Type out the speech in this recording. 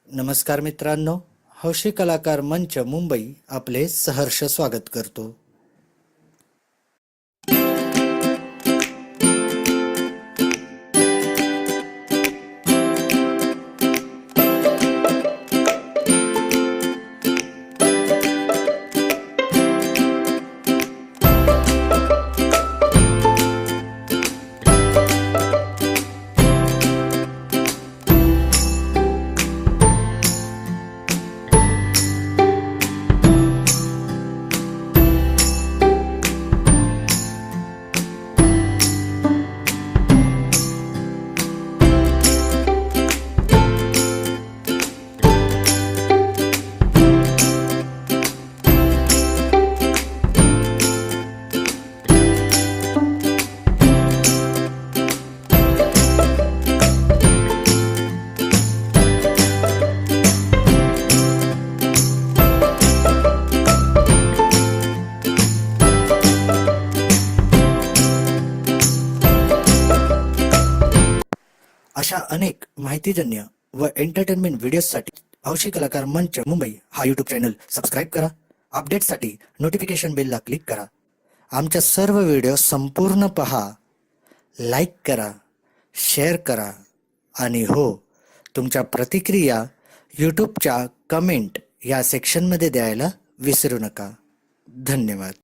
नमस्कार मित्रांनो, हौशी कलाकार मंच मुंबई आपले सहर्ष स्वागत करतो. अशा अनेक माहितीजन्य व एंटरटेनमेंट व्हिडिओसाठी हौशी कलाकार मंच मुंबई हा यूट्यूब चॅनल सबस्क्राईब करा. अपडेटसाठी नोटिफिकेशन बेलला क्लिक करा. आमच्या सर्व व्हिडिओ संपूर्ण पहा, लाईक करा, शेअर करा आणि हो, तुमच्या प्रतिक्रिया यूट्यूबच्या कमेंट या सेक्शनमध्ये द्यायला विसरू नका. धन्यवाद.